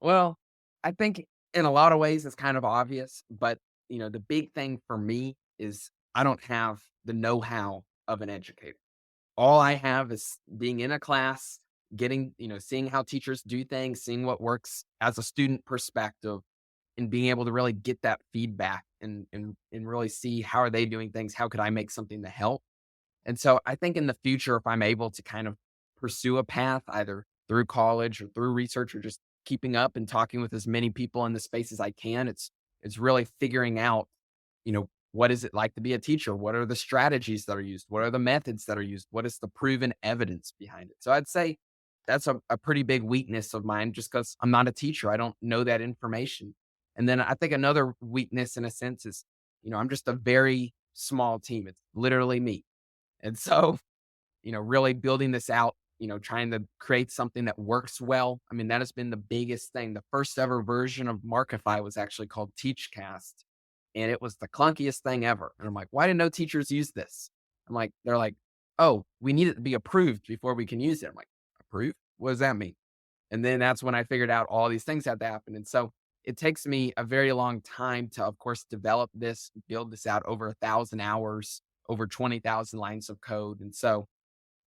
Well, I think in a lot of ways it's kind of obvious, but the big thing for me is I don't have the know-how of an educator. All I have is being in a class, getting, seeing how teachers do things, seeing what works as a student perspective, and being able to really get that feedback and really see how are they doing things, how could I make something to help. And so I think in the future, if I'm able to kind of pursue a path either through college or through research or just keeping up and talking with as many people in the space as I can, it's really figuring out, what is it like to be a teacher? What are the strategies that are used? What are the methods that are used? What is the proven evidence behind it? So I'd say that's a pretty big weakness of mine just because I'm not a teacher. I don't know that information. And then I think another weakness in a sense is, I'm just a very small team. It's literally me. And so, really building this out, trying to create something that works well. I mean, that has been the biggest thing. The first ever version of Markify was actually called TeachCast, and it was the clunkiest thing ever. And I'm like, why didn't no teachers use this? They're like, oh, we need it to be approved before we can use it. I'm like, approved? What does that mean? And then that's when I figured out all these things had to happen. And so it takes me a very long time to, of course, develop this, build this out over 1,000 hours, over 20,000 lines of code. And so,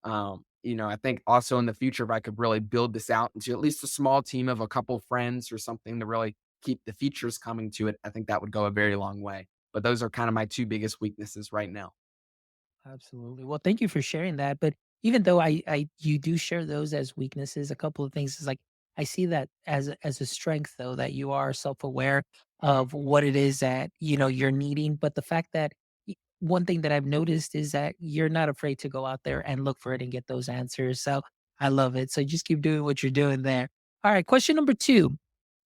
I think also in the future, if I could really build this out into at least a small team of a couple friends or something to really keep the features coming to it, I think that would go a very long way. But those are kind of my two biggest weaknesses right now. Absolutely. Well, thank you for sharing that. But even though you do share those as weaknesses, a couple of things is like I see that as a strength, though, that you are self aware of what it is that you're needing. But the fact that one thing that I've noticed is that you're not afraid to go out there and look for it and get those answers. So I love it. So just keep doing what you're doing there. All right. Question number two: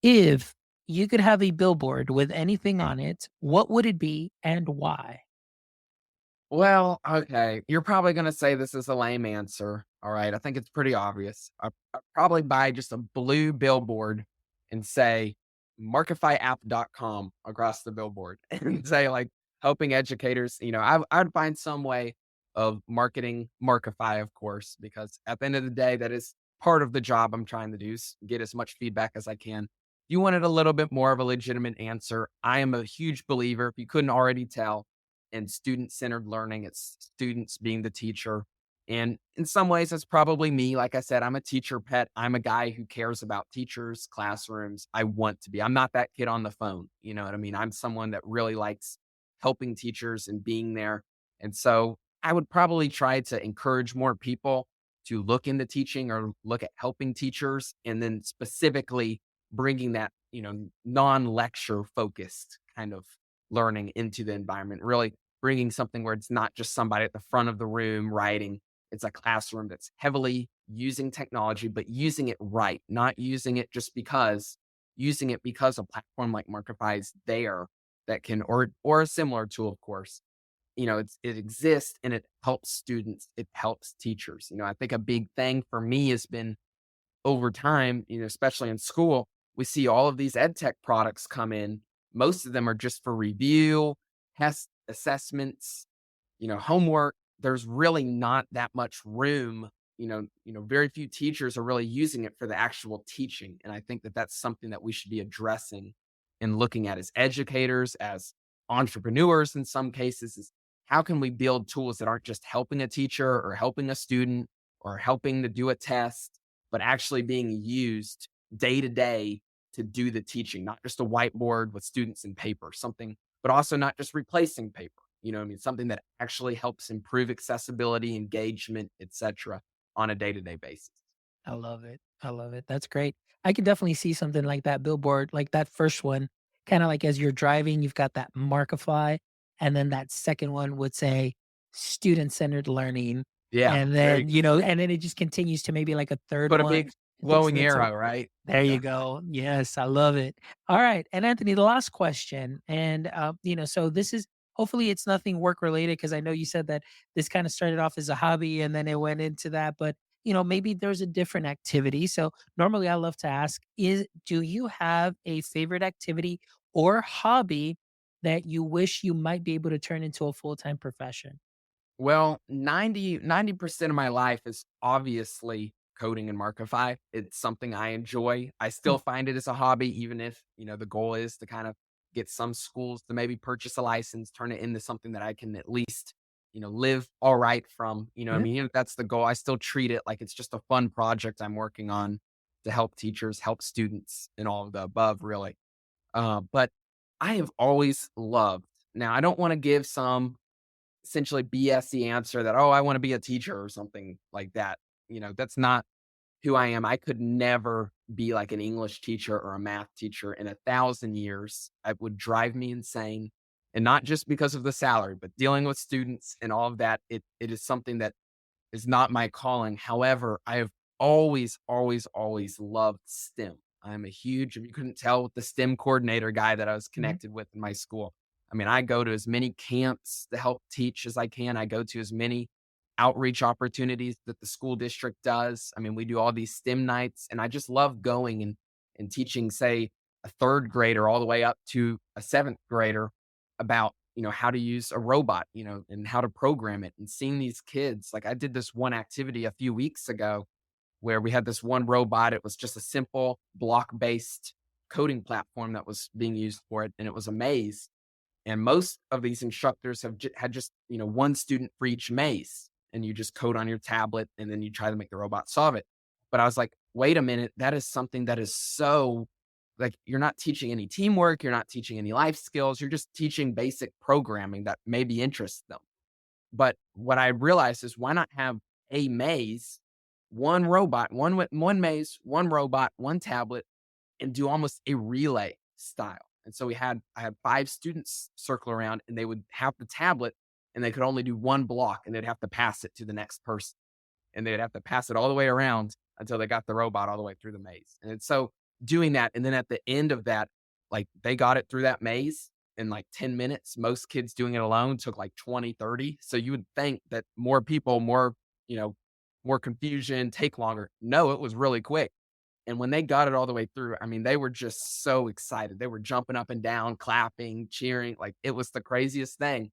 if you could have a billboard with anything on it, what would it be and why? Well, okay. You're probably going to say this is a lame answer. All right. I think it's pretty obvious. I'd probably buy just a blue billboard and say markifyapp.com across the billboard and say, like, helping educators. I'd find some way of marketing Markify, of course, because at the end of the day, that is part of the job I'm trying to do is get as much feedback as I can. You wanted a little bit more of a legitimate answer. I am a huge believer, if you couldn't already tell, and student-centered learning. It's students being the teacher. And in some ways, that's probably me. Like I said, I'm a teacher pet. I'm a guy who cares about teachers, classrooms. I want to be. I'm not that kid on the phone. You know what I mean? I'm someone that really likes helping teachers and being there. And so I would probably try to encourage more people to look into teaching or look at helping teachers and then specifically bringing that, non-lecture focused kind of learning into the environment, really bringing something where it's not just somebody at the front of the room writing. It's a classroom that's heavily using technology, but using it right, not using it just because, using it because a platform like Markify is there that can, or a similar tool, of course. It exists and it helps students, it helps teachers. I think a big thing for me has been over time, especially in school, we see all of these ed tech products come in. Most of them are just for review. tests, assessments, homework, there's really not that much room. Very few teachers are really using it for the actual teaching. And I think that that's something that we should be addressing and looking at as educators, as entrepreneurs in some cases, is how can we build tools that aren't just helping a teacher or helping a student or helping to do a test, but actually being used day to day to do the teaching, not just a whiteboard with students and paper, something, but also not just replacing paper. I mean, something that actually helps improve accessibility, engagement, etc., on a day-to-day basis. I love it. I love it. That's great. I can definitely see something like that billboard, like that first one, kind of like as you're driving, you've got that Markify, and then that second one would say student-centered learning. Yeah, And very then, and then it just continues to maybe like a third put a one. big Things of glowing that sort. arrow, right? There you Yeah. go. Yes, I love it. All right. And Anthony, the last question. And, so this is hopefully it's nothing work related because I know you said that this kind of started off as a hobby and then it went into that. But, maybe there's a different activity. So normally I love to ask do you have a favorite activity or hobby that you wish you might be able to turn into a full time profession? Well, 90% of my life is obviously coding and Markify. It's something I enjoy. I Hmm. still find it as a hobby, even if, the goal is to kind of get some schools to maybe purchase a license, turn it into something that I can at least, live all right from. I Yeah. mean, that's the goal. I still treat it like it's just a fun project I'm working on to help teachers, help students, and all of the above, really. But I have always loved. Now, I don't want to give some essentially BS-y answer that, "Oh, I wanna be a teacher," or something like that. That's not who I am. I could never be like an English teacher or a math teacher in 1,000 years. It would drive me insane, and not just because of the salary, but dealing with students and all of that, it is something that is not my calling. However, I have always, always, always loved STEM. I'm a huge, if you couldn't tell, with the STEM coordinator guy that I was Mhm. connected with in my school. I mean, I go to as many camps to help teach as I can. I go to as many outreach opportunities that the school district does. I mean, we do all these STEM nights, and I just love going and teaching, say, a third grader all the way up to a seventh grader about how to use a robot, and how to program it, and seeing these kids. Like, I did this one activity a few weeks ago where we had this one robot. It was just a simple block based coding platform that was being used for it, and it was a maze. And most of these instructors have had just, one student for each maze, and you just code on your tablet and then you try to make the robot solve it. But I was like, wait a minute, that is something that is so, like, you're not teaching any teamwork, you're not teaching any life skills, you're just teaching basic programming that maybe interests them. But what I realized is, why not have a maze, one robot, one maze, one robot, one tablet, and do almost a relay style. And so I had 5 students circle around, and they would have the tablet, and they could only do one block, and they'd have to pass it to the next person, and they'd have to pass it all the way around until they got the robot all the way through the maze. And so doing that, and then at the end of that, like, they got it through that maze in like 10 minutes. Most kids doing it alone took like 20, 30. So you would think that more people, you know, more confusion, take longer. No, it was really quick. And when they got it all the way through, I mean, they were just so excited. They were jumping up and down, clapping, cheering. Like, it was the craziest thing.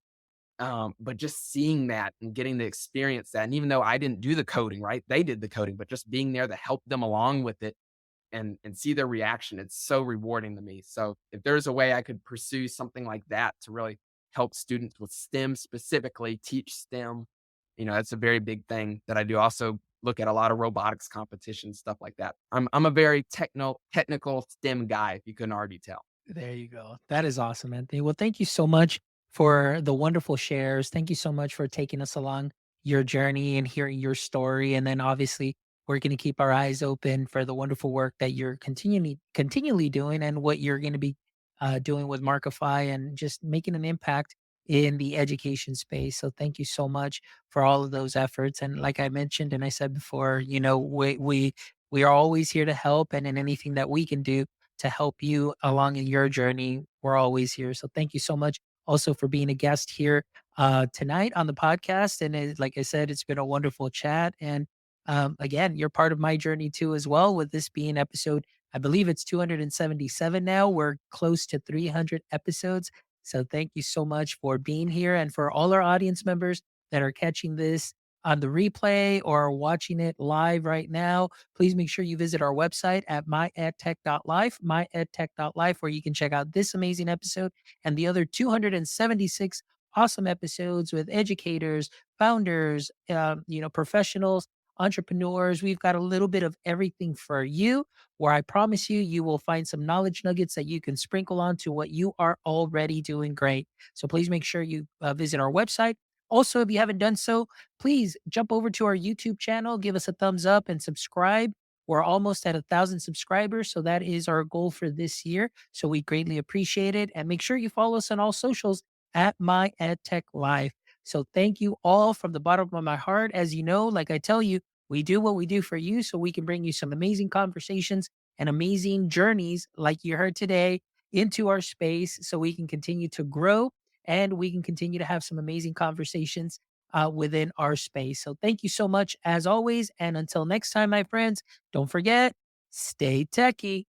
But just seeing that and getting to experience that, and even though I didn't do the coding, right? They did the coding, but just being there to help them along with it and see their reaction, it's so rewarding to me. So if there's a way I could pursue something like that to really help students with STEM specifically, teach STEM, that's a very big thing that I do. Also look at a lot of robotics competitions, stuff like that. I'm a very technical STEM guy, if you couldn't already tell. There you go. That is awesome, Anthony. Well, thank you so much for the wonderful shares. Thank you so much for taking us along your journey and hearing your story. And then obviously we're going to keep our eyes open for the wonderful work that you're continually doing and what you're going to be doing with Markify and just making an impact in the education space. So thank you so much for all of those efforts. And like I mentioned and I said before, we are always here to help and in anything that we can do to help you along in your journey. We're always here. So thank you so much also for being a guest here tonight on the podcast. And like I said, it's been a wonderful chat. And again, you're part of my journey too, as well, with this being episode, I believe it's 277 now. We're close to 300 episodes. So thank you so much for being here. And for all our audience members that are catching this on the replay or watching it live right now, please make sure you visit our website at myedtech.life, where you can check out this amazing episode and the other 276 awesome episodes with educators, founders, professionals, entrepreneurs. We've got a little bit of everything for you, where I promise you, you will find some knowledge nuggets that you can sprinkle onto what you are already doing great. So please make sure you visit our website. Also, if you haven't done so, please jump over to our YouTube channel, give us a thumbs up, and subscribe. We're almost at 1,000 subscribers, so that is our goal for this year. So we greatly appreciate it. And make sure you follow us on all socials at My EdTech Life. So thank you all from the bottom of my heart. As you know, like I tell you, we do what we do for you so we can bring you some amazing conversations and amazing journeys like you heard today into our space so we can continue to grow and we can continue to have some amazing conversations within our space. So thank you so much as always. And until next time, my friends, don't forget, stay techie.